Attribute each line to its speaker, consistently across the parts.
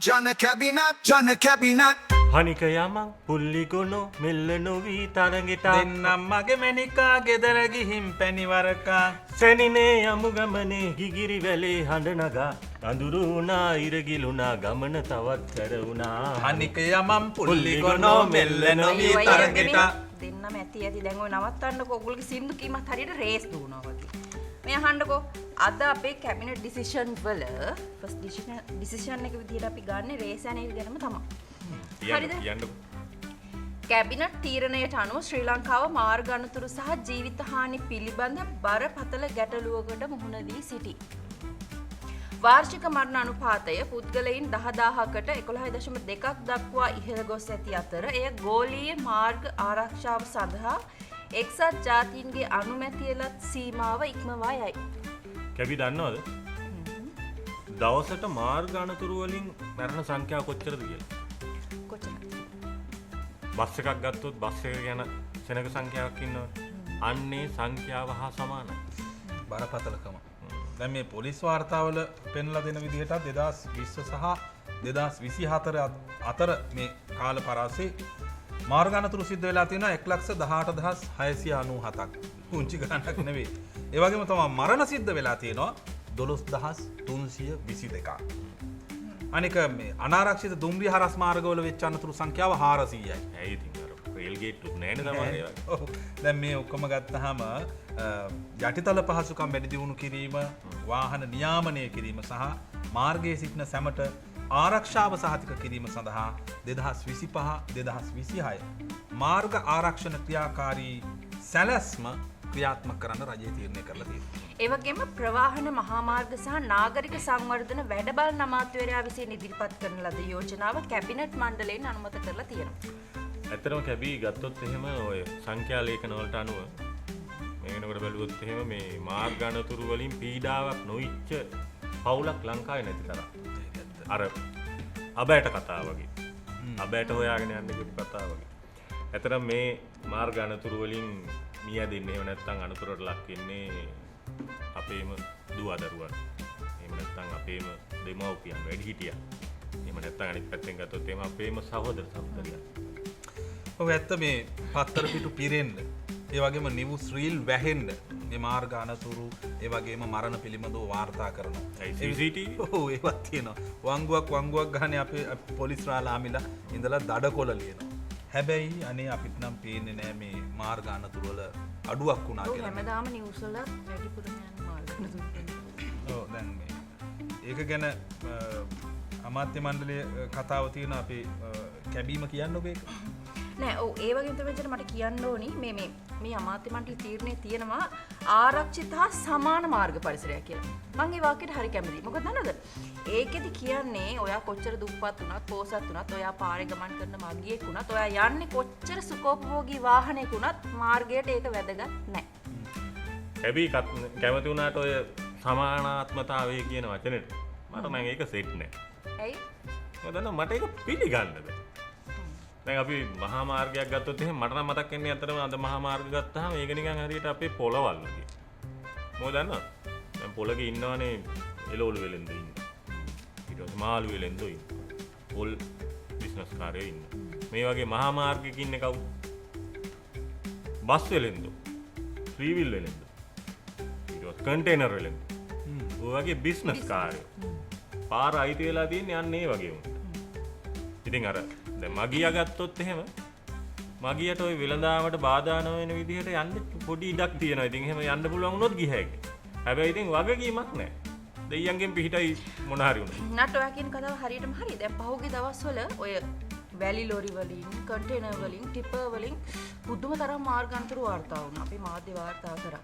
Speaker 1: ජන කැබිනට්
Speaker 2: හනික යමං පුල්ලි ගොනෝ මෙල්ල නොවී තරගෙට
Speaker 3: දෙන්නම් මගේ මැනිකා ගෙදර ගිහින් පැණිවරකා
Speaker 2: සැනිනේ යමු ගමනේ ගිගිරි වැලේ හඬ නගා අඳුරු වුණා ඉරගිලුණා ගමන තවත් කර වුණා
Speaker 3: අනික යමම් පුල්ලි ගොනෝ මෙල්ල නොවී තරගෙට
Speaker 4: දෙන්නම ඇති දැන් ඔය නවත්තන්නකෝ ඔයගොල්ලෝගේ සින්දු කීමත් හරියට රේස් දුවනවා වගේ. මේ අහන්නකෝ අද අපේ කැබිනට් ඩිසිෂන් වල ෆස්ට් ඩිසිෂන් එක විදිහට අපි ගන්න රේස් යන එක ගැනම තමයි. හරිද? කැබිනට් තීරණයට අනුව ශ්‍රී ලංකාව මාර්ග අනතුරු සහ ජීවිත හානි පිළිබඳ බරපතල ගැටලුවකට මුහුණ දී සිටී. වාර්ෂික මරණ අනුපාතය පුද්ගලයන් 10000කට 11.2ක් දක්වා ඉහළ ගොස් ඇති අතර එය ගෝලීය මාර්ග ආරක්ෂාව සඳහා එක්සත් ජාතීන්ගේ අනුමැතියලත් සීමාව ඉක්මවා යයි.
Speaker 2: කැබි දන්නවද? දවසට මාර්ග අනතුරු වලින් මරණ සංඛ්‍යාව කොච්චරද කියලා?
Speaker 4: කොච්චරද?
Speaker 2: බස් එකක් ගත්තොත් බස් එක ගැන සෙනග සංඛ්‍යාවක් ඉන්නවනේ. අන්නේ සංඛ්‍යාව හා සමානයි.
Speaker 3: බරපතලකම. දැන් මේ පොලිස් වාර්තාවල පෙන්ලා දෙන විදිහට 2020 සහ 2024 අතර මේ කාල පරාසයේ මාර්ග අනතුරු සිද්ධ වෙලා තියෙනවා 1,18,697ක්. පුංචි ගණනක් නෙවෙයි. ඒ වගේම තමයි මරණ සිද්ධ වෙලා තියෙනවා 12,322ක්. අනික මේ අනාරක්ෂිත දුම්රිය හරස් මාර්ගවල වෙච්ච අනතුරු සංඛ්‍යාව 400යි.
Speaker 2: ඇයි ඉතින් අර රේල් ගේට්ටුත් නෑනේ තමයි ඒක.
Speaker 3: ඔව්. දැන් මේ ඔක්කොම ගත්තාම යටිතල පහසුකම් වැඩි දියුණු කිරීම, වාහන නියාමනය කිරීම සහ මාර්ගයේ සිටින සැමට ආරක්ෂාව සහතික කිරීම සඳහා 2025-2026 මාර්ග ආරක්ෂණ ක්‍රියාකාරී සැලැස්ම ක්‍රියාත්මක කරන්න රජය තීරණය කරලා තියෙනවා.
Speaker 4: ඒ වගේම ප්‍රවාහන මහා මාර්ග සහ නාගරික සංවර්ධන වැඩබලන අමාත්‍යවරයා විසින් ඉදිරිපත් කරන ලද යෝජනාව කැබිනට් මණ්ඩලයෙන් අනුමත කරලා තියෙනවා.
Speaker 2: ඇත්තටම කැබි ගත්තොත් එහෙම ඔය සංඛ්‍යා ලේඛන වලට අනුව මේ වෙනකොට බැලුවොත් එහෙම මේ මාර්ග අනතුරු වලින් පීඩාවක් නොවිච්ච පවුලක් ලංකාවේ නැති තරම්. අර අබෑට කතාව වගේ. අබෑට හොයාගෙන යන්න කිව්ව කතාව වගේ. ඇත්තටම මේ මාර්ග අනතුරු වලින් මිය දෙන්නේ එහෙම නැත්නම් අනතුරට ලක් වෙන්නේ අපේම දුව දරුවන්. එහෙම නැත්නම් අපේම දෙමව්පියන් වැඩිහිටියන්. එහෙම නැත්නම් අනිත් පැත්තෙන් ගත්තොත් එහෙම අපේම සහෝදර සහෝදරියන්.
Speaker 3: ඔව් ඇත්ත මේ පත්තර පිටු පිරෙන්න ඒ වගේම නිවුස් රීල් වැහෙන්න මේ මාර්ග අනතුරු ඒ වගේම මරණ පිළිබඳව වාර්තා කරනවා.
Speaker 2: CCTV
Speaker 3: ඔව් ඒවත් තියෙනවා. වංගුවක් ගහන්නේ අපේ පොලිස් රාලාමිලා ඉඳලා දඩකොළ ලියනවා. හැබැයි අනේ අපිට නම් පේන්නේ නෑ මේ මාර්ග අනතුරු වල අඩුවක් වුණා
Speaker 4: ඔව්
Speaker 3: කියලා.
Speaker 4: හැමදාම නිවුස් වල වැඩිපුරම යන මාර්ග අනතුරු.
Speaker 3: ඔව් දැන් මේ ඒක ගැන අමාත්‍ය මණ්ඩලයේ කතාව තියෙන අපේ කැබීම කියන්න ඔබ ඒක.
Speaker 4: නෑ ඔව් ඒ වගේම තමයි මට කියන්න ඕනි මේ අමාත්‍ය මණ්ඩල තීරණේ තියෙනවා ආරක්ෂිත හා සමාන මාර්ග පරිසරයක් කියලා. මම ඒ වාක්‍යයට හරි කැමතියි. මොකද දන්නවද? ඒකෙදි කියන්නේ ඔයා කොච්චර දුප්පත් වුණත්, පොසත් වුණත්, ඔයා පාරේ ගමන් කරන මගියෙක් වුණත්, ඔයා යන්නේ කොච්චර සුඛෝපභෝගී වාහනයක වුණත් මාර්ගයට ඒක වැදගත් නෑ.
Speaker 2: කැබි කැමති වුණාට ඔය සමානාත්මතාවය කියන වචනෙට මට නම් ඒක සෙට් නෑ.
Speaker 4: ඇයි?
Speaker 2: මොකද මට ඒක පිළිගන්න බෑ. දැන් අපි මහා මාර්ගයක් ගත්තොත් එහෙනම් මට නම් මතක් වෙන්නේ අතරම අද මහා මාර්ග ගත්තාම ඒක නිකන් හරියට අපේ පොළවල් වගේ. මොකද දන්නවද? දැන් පොළගේ ඉන්නවනේ එළවලු වෙලෙන්ද ඉන්න. ඊට පස්සේ මාළු වෙලෙන්ද ඉන්න. පොල් බිස්නස් කාර්යයේ ඉන්න. මේ වගේ මහා මාර්ගයක ඉන්නේ කවුද? බස් වෙලෙන්ද? ත්‍රී වීල් වෙලෙන්ද? ඊට පස්සේ කන්ටේනර් වෙලෙන්ද? ඔය වගේ බිස්නස් කාර්යය. පාර අයිති වෙලා තියෙන්නේ අන්න ඒ වගේ උන්ට. ඉතින් අර දැන් මගියා ගත්තොත් එහෙම මගියට ওই වෙළඳාමට බාධා නොවන විදිහට යන්න පොඩි ඉඩක් තියෙනවා. ඉතින් එහෙම යන්න පුළුවන් වුණොත් ගිය හැකි. හැබැයි ඉතින් වගකීමක් නැහැ. දෙයියන්ගෙන් පිටයි මොන හරි වුණා.
Speaker 4: නට ඔයා කියන කතාව හරියටම හරි. දැන් පහුගිය දවස්වල ඔය වැලි ලොරි වලින්, කන්ටේනර් වලින්, ටිපර් වලින් පුදුම තරම් මාර්ග අනතුරු වාර්තා වුණා. අපි මාධ්‍ය වාර්තා කරා.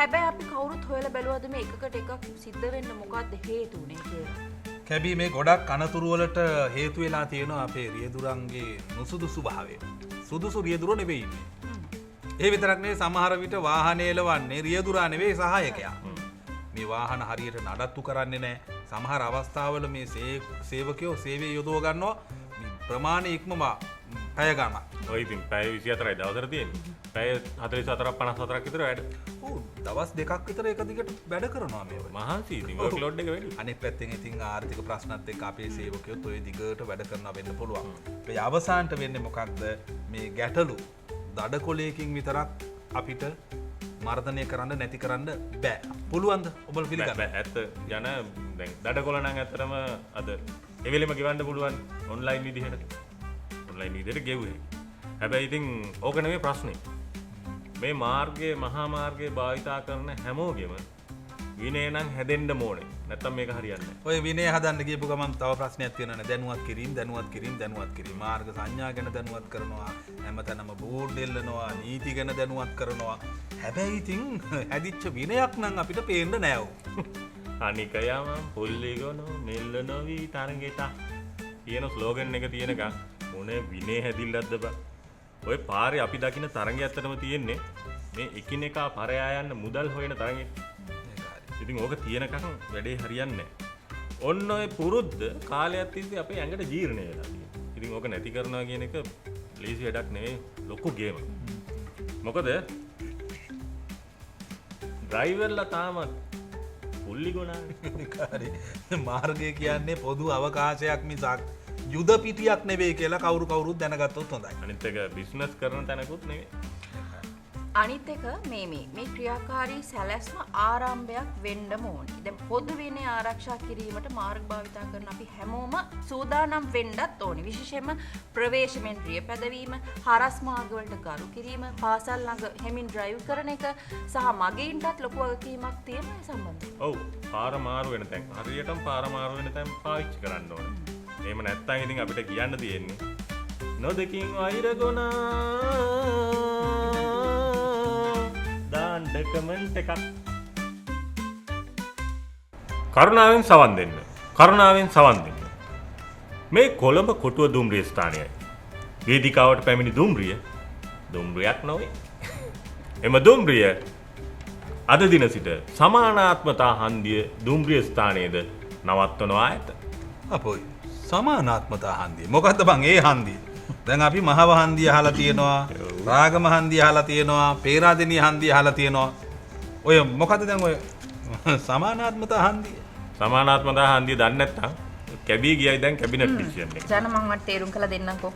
Speaker 4: හැබැයි අපි කවුරුත් හොයලා බැලුවද මේ එකකට එකක් සිද්ධ වෙන්න මොකක්ද හේතු උනේ කියලා?
Speaker 3: කැබී මේ ගොඩක් අනතුරු වලට හේතු වෙලා තියෙනවා අපේ රියදුරන්ගේ නුසුදුසු භාවය. සුදුසු රියදුර නෙවෙයි ඉන්නේ. ඒ විතරක් නෙවෙයි සමහර විට වාහනේ එලවන්නේ රියදුරා නෙවෙයි සහායකයා. මේ වාහන හරියට නඩත්තු කරන්නේ නැහැ. සමහර අවස්ථාවල මේ සේවකයෝ සේවය යොදව ගන්නවා ප්‍රමාණය ඉක්මවා පැය ගණන්.
Speaker 2: ඔය ඉතින් පැය 24යි දවසට තියෙන්නේ. පැය 44 54ක් විතර වැඩ.
Speaker 3: දවස් දෙකක් විතර එක දිගට වැඩ කරනවා මේ වගේ.
Speaker 2: මහන්සි ඉතින් වර්ක්ලෝඩ් එක වැඩි.
Speaker 3: අනිත් පැත්තෙන් ඉතින් ආර්ථික ප්‍රශ්නත් එක්ක අපේ සේවකයොත් ඔය දිගට වැඩ කරනවා වෙන්න පුළුවන්. ඒ අවසානට වෙන්නේ මොකක්ද? මේ ගැටලු දඩකොලයකින් විතරක් අපිට මර්ධනය කරන්න නැති කරන්න බෑ. පුළුවන්ද? ඔබලා පිළිගන්න.
Speaker 2: ඇත්ත යන දැන් දඩකොල නම් ඇත්තටම අද එවෙලෙම ගෙවන්න පුළුවන් ඔන්ලයින් විදිහට. ඔන්ලයින් විදිහට ගෙවුවේ. හැබැයි ඉතින් ඕක නෙමෙයි ප්‍රශ්නේ. මේ මාර්ගයේ මහා මාර්ගයේ භාවිතා කරන හැමෝගෙම විනය නම් හැදෙන්න ඕනේ. නැත්තම් මේක හරියන්නේ නැහැ.
Speaker 3: ඔය විනය හදන්න ගියපු ගමන් තව ප්‍රශ්නයක් තියෙනවනේ. දැනුවත් කිරීම. මාර්ග සංඥා ගැන දැනුවත් කරනවා. හැමතැනම බෝඩ් එල්ලනවා, නීති ගැන දැනුවත් කරනවා. හැබැයි ඉතින් හැදිච්ච විනයක් නම් අපිට පේන්න නෑ.
Speaker 2: අනික යම පුල්ලිගොනෝ මෙල්ල නොවි තරගෙට කියන ස්ලෝගන් එක තියෙනකන් මොනේ විනය හැදිල්ලක්ද බා. ඔය පාරේ අපි දකින්න තරඟය ඇත්තටම තියෙන්නේ මේ එකිනෙකා පරයා යන්න මුදල් හොයන තරඟේ. ඉතින් ඕක තියෙනකන් වැඩේ හරියන්නේ නැහැ. ඔන්න ඔය පුරුද්ද කාලයක් තිස්සේ අපේ ඇඟට ජීර්ණය වෙලා තියෙනවා. ඉතින් ඕක නැති කරනවා කියන එක ලේසි වැඩක් නෙවෙයි, ලොකු ගේමක්. මොකද ඩ්‍රයිවර්ලා තාමත් පුල්ලි ගොනානේ.
Speaker 3: මාර්ගය කියන්නේ පොදු අවකාශයක් මිසක් යුද පිටියක් නෙවෙයි කියලා කවුරුත් දැනගත්තොත් හොඳයි.
Speaker 2: අනිත් එක බිස්නස් කරන තැනකුත් නෙවෙයි.
Speaker 4: අනිත් එක මේ ක්‍රියාකාරී සැලැස්ම ආරම්භයක් වෙන්න ඕනේ. දැන් පොදු විනය ආරක්ෂා කිරීමට මාර්ග භාවිතා කරන අපි හැමෝම සූදානම් වෙන්නත් ඕනේ. විශේෂයෙන්ම ප්‍රවේශමෙන්ද්‍රිය පැදවීම, හරස් මාර්ග වලට ගරු කිරීම, පාසල් ළඟ හෙමින් ඩ්‍රයිව් කරන එක සහ මගීන්ටත් ලොකු වගකීමක් තියෙනවා ඒ සම්බන්ධයෙන්.
Speaker 2: ඔව් පාර මාරු වෙන තැන් හරියටම පාර මාරු වෙන තැන් පාවිච්චි කරන්න ඕනේ. එහෙම නැත්නම් ඉතින් අපිට කියන්න තියෙන්නේ නොදකින් වෛර ගොනා දාන්න කමෙන්ට් එකක්. කරුණාවෙන් සවන් දෙන්න. මේ කොළඹ කොටුව දුම්රිය ස්ථානයයි. වේදිකාවට පැමිණි දුම්රියක් නොවේ. එම දුම්රිය අද දින සිට සමානාත්මතා හන්දිය දුම්රිය ස්ථානයේද නවත්වනවා ඇත.
Speaker 3: අපොයි සමානාත්මතා හන්දිය. මොකද්ද බං ඒ හන්දිය? දැන් අපි මහව හන්දිය අහලා තියෙනවා, රාගම හන්දිය අහලා තියෙනවා, පේරාදෙණිය හන්දිය අහලා තියෙනවා. ඔය මොකද්ද දැන් ඔය සමානාත්මතා හන්දිය?
Speaker 2: සමානාත්මතා හන්දිය දන්නේ නැත්නම් කැබී ගියයි දැන් කැබිනට් ඩිසිෂන් එක.
Speaker 4: ජන මම වට තේරුම් කළ දෙන්නම්කෝ.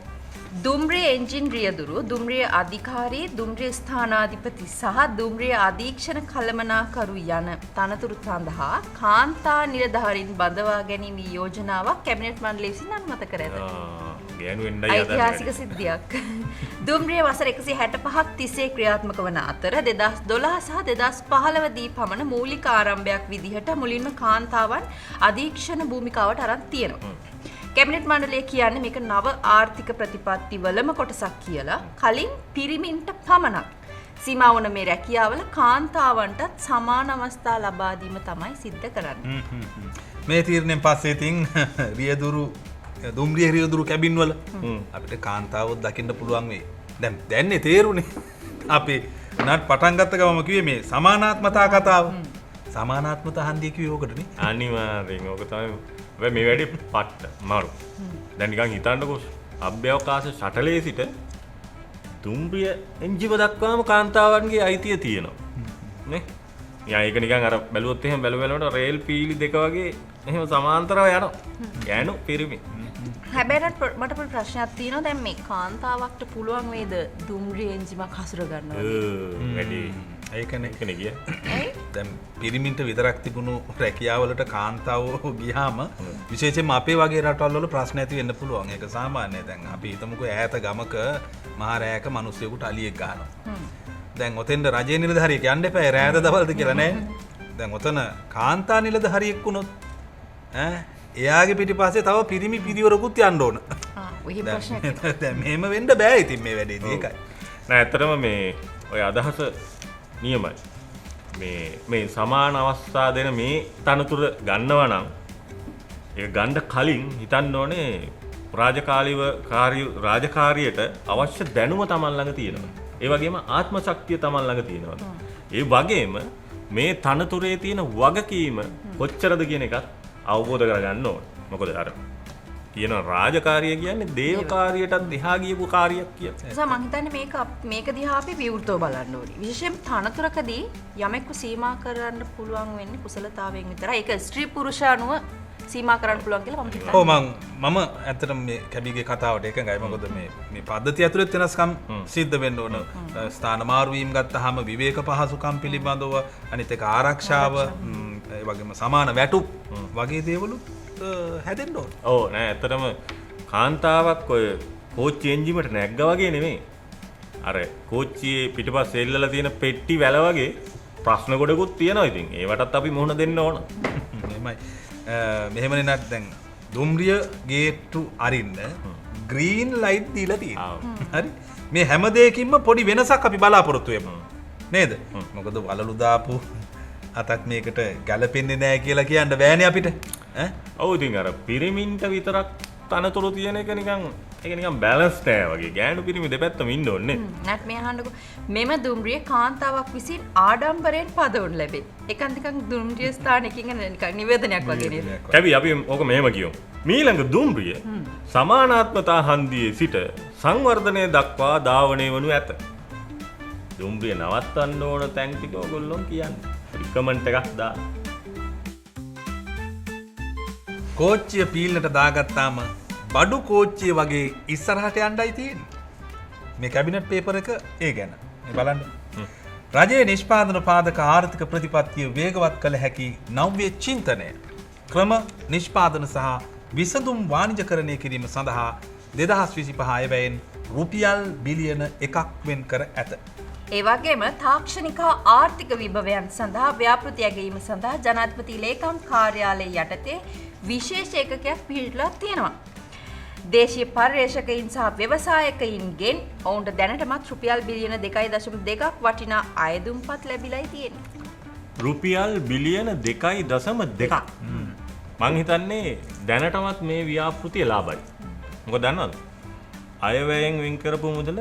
Speaker 4: දුම්රිය එන්ජින් රියදුරු, දුම්රිය අධිකාරී, දුම්රිය ස්ථානාධිපති සහ දුම්රිය අධීක්ෂණ කළමනාකරු යන තනතුරු සඳහා කාන්තා නිලධාරීන් බඳවා ගැනීම යෝජනාවක් කැබිනට් මණ්ඩලය විසින් අනුමත කර ඇත.
Speaker 2: ගෑනු වෙන්නයි
Speaker 4: ඓතිහාසික සිද්ධියක්. දුම්රිය වසර 165ක් තිස්සේ ක්‍රියාත්මක වන අතර 2012 සහ 2015 දී පමණ මූලික ආරම්භයක් විදිහට මුලින්ම කාන්තාවන් අධීක්ෂණ භූමිකාවට අරන් තියෙනවා. කැබිනට් මණ්ඩලය කියන්නේ මේක නව ආර්ථික ප්‍රතිපත්ති වලම කොටසක් කියලා. කලින් පිරිමින්ට පමණක් සීමා වුණ මේ රැකියාවල කාන්තාවන්ටත් සමාන අවස්ථා ලබා දීම තමයි සිද්ධ කරන්නේ.
Speaker 3: මේ තීරණයෙන් පස්සේ ඉතින් දුම්රිය රියදුරු කැබින් වල අපිට කාන්තාවොත් දකින්න පුළුවන් වෙයි. දැන්නේ තේරුනේ. අපි නත් පටන් ගත්ත ගමම කිව්වේ මේ සමානාත්මතා කතාව. සමානාත්මතා හන්දිය කිව්වේ ඕකටනේ.
Speaker 2: අනිවාර්යෙන් ඕක තමයි. මේ වැඩි පට්ට මාරු. දැන් නිකන් හිතන්නකෝ අභ්‍යවකාශ ෂටලේ සිට දුම්රිය එන්ජිම දක්වාම කාන්තාවන්ගේ අයිතිය තියෙනවා. නේ? යා ඒක නිකන් අර බැලුවොත් එහෙම බැලුවලට රේල් පීලි දෙක වගේ එහෙම සමාන්තරව යනවා. ගෑනු පිරිමි.
Speaker 4: හැබැයි මට පොඩි ප්‍රශ්නයක් තියෙනවා. දැන් මේ කාන්තාවක්ට පුළුවන් වේද දුම්රිය එන්ජිමක් හසුර ගන්නවා?
Speaker 2: වැඩි
Speaker 3: ඒකනේ
Speaker 2: ගිය.
Speaker 3: දැන් පිරිමින්ට විතරක් තිබුණු රැකියාවලට කාන්තාවෝ ගියාම විශේෂයෙන්ම අපේ වගේ රටවල් වල ප්‍රශ්න ඇති වෙන්න පුළුවන්. ඒක සාමාන්‍යයි. දැන් අපි හිතමුකෝ ඈත ගමක මහා රෑයක මිනිස්සුෙකුට අලියෙක් ගහනවා. දැන් ඔතෙන්ද රජයේ නිලධාරියෙක් යන්න එපා. රෑද දවල්ද කියලා නෑ. දැන් ඔතන කාන්තා නිලධාරියෙක් වුණොත් එයාගේ පිටිපස්සේ තව පිරිමි පිරිවරකුත් යන්න ඕන.
Speaker 4: ඔය ප්‍රශ්නයක්.
Speaker 3: දැන් මෙහෙම වෙන්න බෑ ඉතින් මේ වැඩේදී. ඒකයි.
Speaker 2: නෑ ඇත්තටම මේ ඔය අදහස නියමයි. මේ සමාන අවස්ථා දෙන මේ තනතුර ගන්නවා නම් ඒක ගන්න කලින් හිතන්න ඕනේ රාජකාරියට අවශ්‍ය දැනුම Taman ළඟ තියෙනවා. ඒ වගේම ආත්ම ශක්තිය Taman ළඟ තියෙනවා. ඒ වගේම මේ තනතුරේ තියෙන වගකීම කොච්චරද කියන එකත් අවබෝධ කරගන්න ඕනේ. මොකද අර කියන රාජකාරිය කියන්නේ දේවකාරියටත් එහා ගියපු කාර්යයක් කියලා.
Speaker 4: නිසා මං හිතන්නේ මේක දිහා අපි විවෘතව බලන්න ඕනේ. විශේෂයෙන් තනතුරකදී යමෙක්ව සීමා කරන්න පුළුවන් වෙන්නේ කුසලතාවයෙන් විතරයි. ඒක ස්ත්‍රී පුරුෂ අනුව සීමා කරන්න පුළුවන් කියලා මම හිතනවා.
Speaker 3: ඔව් මම ඇත්තටම මේ කැබිගේ කතාවට එකඟයි. මොකද මේ පද්ධතිය ඇතුළත් වෙනස්කම් සිද්ධ වෙන්න ඕන. ස්ථාන මාරු වීම ගත්තාම විවේක පහසුකම් පිළිබඳව අනිත් එක ආරක්ෂාව ඒ වගේම සමාන වැටුප් වගේ දේවලුත් හැදෙන්න ඕන.
Speaker 2: ඔව් නෑ ඇත්තටම කාන්තාවක් ඔය කෝච්චි එන්ජිමට නැග්ගා වගේ නෙමෙයි. අර කෝච්චියේ පිටිපස්සේ එල්ලලා තියෙන පෙට්ටි වැල වගේ ප්‍රශ්න ගොඩකුත් තියෙනවා ඉතින්. ඒවටත් අපි මුහුණ දෙන්න ඕන.
Speaker 3: එහෙමයි. මෙහෙමනේ නත් දැන් දුම්රිය ගේට්ටු අරින්න ග්‍රීන් ලයිට් දීලා තියෙනවා. හරි. මේ හැම දෙයකින්ම පොඩි වෙනසක් අපි බලාපොරොත්තු වෙමු. නේද? මොකද වලලු දාපු අතක් මේකට ගැලපෙන්නේ නැහැ කියලා කියන්න බෑනේ අපිට. ඈ?
Speaker 2: ඔව් ඉතින් අර පිරිමින්ට විතරක් තනතුරු තියෙන එක නිකන් බැලන්ස් නෑ වගේ. ගෑනු පිරිමි දෙපැත්තම ඉන්න ඕනේ.
Speaker 4: නැත් මේ අහන්නකො මෙම දුම්රිය කාන්තාවක් විසින් ආඩම්බරයෙන් පදවනු ලැබේ. ඒකන් නිකන් දුම්රිය ස්ථානයකින් නිකන් නිවේදනයක් වගේ නේද?
Speaker 2: කැවි අපි ඕක මෙහෙම කියමු. මීළඟ දුම්රිය සමානාත්මතා හන්දියේ සිට සංවර්ධනය දක්වා ධාවනය වනු ඇත. දුම්රිය නවත්තන්න ඕන තැන් ටික ඔයගොල්ලෝ කියන්නේ. කමෙන්ට් එකක් දාන්න.
Speaker 3: කෝච්චිය පීල්නට දාගත්තාම බඩු කෝච්චිය වගේ ඉස්සරහට යන්නයි තියෙන්නේ. මේ කැබිනට් පේපර් එක ඒ ගැන. මේ බලන්න. රජයේ නිෂ්පාදන පාදක ආර්ථික ප්‍රතිපත්තිය වේගවත් කළ හැකි නව්‍ය චින්තනය ක්‍රම නිෂ්පාදන සහ විසඳුම් වාණිජකරණය කිරීම සඳහා 2025 අයවැයෙන් රුපියල් බිලියන 1ක් වෙන් කර ඇත.
Speaker 4: ඒ වගේම තාක්ෂණික ආර්ථික විභවයන් සඳහා ව්‍යාපෘති ඇගීම සඳහා ජනාධිපති ලේකම් කාර්යාලය යටතේ විශේෂ ඒකකයක් පිහිටලා තියෙනවා. දේශීය පර්යේෂකයින් සහ ව්‍යවසායකයින්ගෙන් ඔවුන්ට දැනටමත් රුපියල් බිලියන 2.2ක් වටිනා අයදුම්පත් ලැබිලායි තියෙන්නේ.
Speaker 2: රුපියල් බිලියන 2.2ක්. මං හිතන්නේ දැනටමත් මේ ව්‍යාපෘතිය ලාභයි. මොකද දන්නවද? අයවැයෙන් වෙන් කරපු මුදල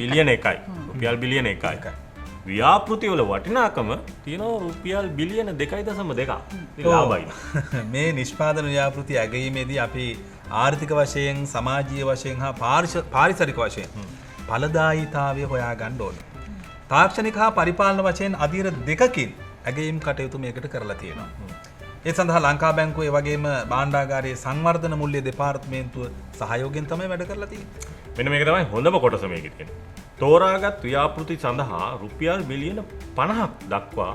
Speaker 2: බිලියන 1යි. රුපියල් බිලියන 1යි. ව්‍යාපෘති වල වටිනාකම තියෙනවා රුපියල් බිලියන 2.2ක්. ඉතින් ලාභයි.
Speaker 3: මේ නිෂ්පාදන ව්‍යාපෘති ඇගීමේදී අපි ආර්ථික වශයෙන්, සමාජීය වශයෙන් හා පාරිසරික වශයෙන් ඵලදායීතාවය හොයා ගන්න ඕනේ. තාක්ෂණික හා පරිපාලන වශයෙන් අධීර දෙකකින් ඇගීම් කටයුතු මේකට කරලා තියෙනවා. ඒ සඳහා ලංකා බැංකුව ඒ වගේම භාණ්ඩාගාරයේ සංවර්ධන මුල්‍ය දෙපාර්තමේන්තුව සහයෝගයෙන් තමයි වැඩ කරලා තියෙන්නේ.
Speaker 2: මෙන්න මේක තමයි හොඳම කොටස මේකේ තියෙන්නේ. තෝරාගත් ව්‍යාපෘති සඳහා රුපියල් බිලියන 50ක් දක්වා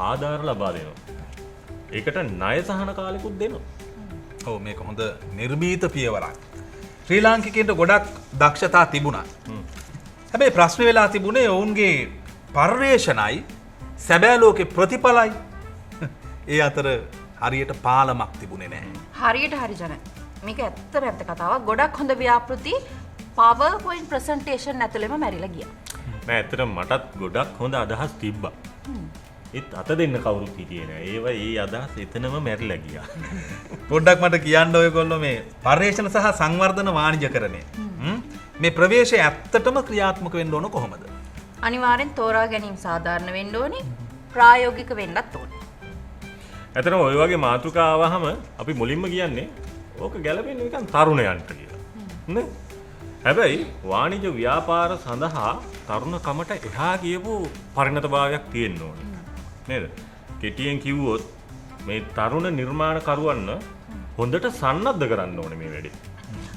Speaker 2: ආධාර ලබා දෙනවා. ඒකට ණය සහන කාලෙකුත් දෙනවා.
Speaker 3: ඔව් මේක හොඳ නිර්මීත පියවරක්. ශ්‍රී ලාංකිකයන්ට ගොඩක් දක්ෂතා තිබුණා. හැබැයි ප්‍රශ්න වෙලා තිබුණේ ඔවුන්ගේ පර්යේෂණයි සැබෑ ලෝකේ ප්‍රතිඵලයි. ඒ අතර හරියට පාලමක් තිබුණේ නැහැ.
Speaker 4: හරියට හරි ජන. මේක ඇත්තම ඇත්ත කතාවක්. ගොඩක් හොඳ ව්‍යාපෘති PowerPoint presentation ඇතුළෙම මැරිලා ගියා.
Speaker 2: නෑ ඇත්තටම මටත් ගොඩක් හොඳ අදහස් තිබ්බා. ඒත් අත දෙන්න කවුරුත් හිටියේ නෑ. ඒ අදහස් එතනම මැරිලා ගියා.
Speaker 3: පොඩ්ඩක් මට කියන්න ඔයගොල්ලෝ මේ පර්යේෂණ සහ සංවර්ධන වාණිජකරණය. මේ ප්‍රවේශය ඇත්තටම ක්‍රියාත්මක වෙන්න ඕන කොහොමද?
Speaker 4: අනිවාර්යෙන් තෝරා ගැනීම සාධාරණ වෙන්න ඕනේ. ප්‍රායෝගික වෙන්නත් ඕනේ.
Speaker 2: ඇත්තටම ඔය වගේ මාතෘකා ආවහම අපි මුලින්ම කියන්නේ ඕක ගැලපෙන්නේ නිකන් තරුණයන්ට කියලා. නේ? හැබැයි වාණිජ ව්‍යාපාර සඳහා තරුණකමට එහා ගියපු පරිණතභාවයක් තියෙන්න ඕනේ. නේද? කෙටියෙන් කිව්වොත් මේ තරුණ නිර්මාණකරුවන් හොඳට සන්නද්ධ කරන්න ඕනේ මේ වැඩේ.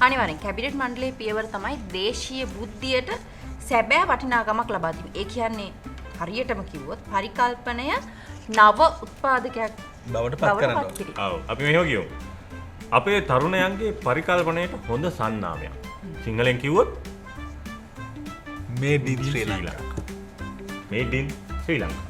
Speaker 4: අනිවාර්යෙන් කැබිනට් මණ්ඩලයේ පියවර තමයි දේශීය බුද්ධියට සැබෑ වටිනාකමක් ලබා දීම. ඒ කියන්නේ හරියටම කිව්වොත් පරිකල්පනය නව උත්පාදකයක්
Speaker 3: බවට පත් කරනවා.
Speaker 2: ඔව් අපි මෙහෙම කියමු. අපේ තරුණයන්ගේ පරිකල්පනයට හොඳ සන්නාමයක්. සිංහලෙන් කිව්වොත්
Speaker 3: Made in Sri Lanka.
Speaker 2: Made in Sri Lanka.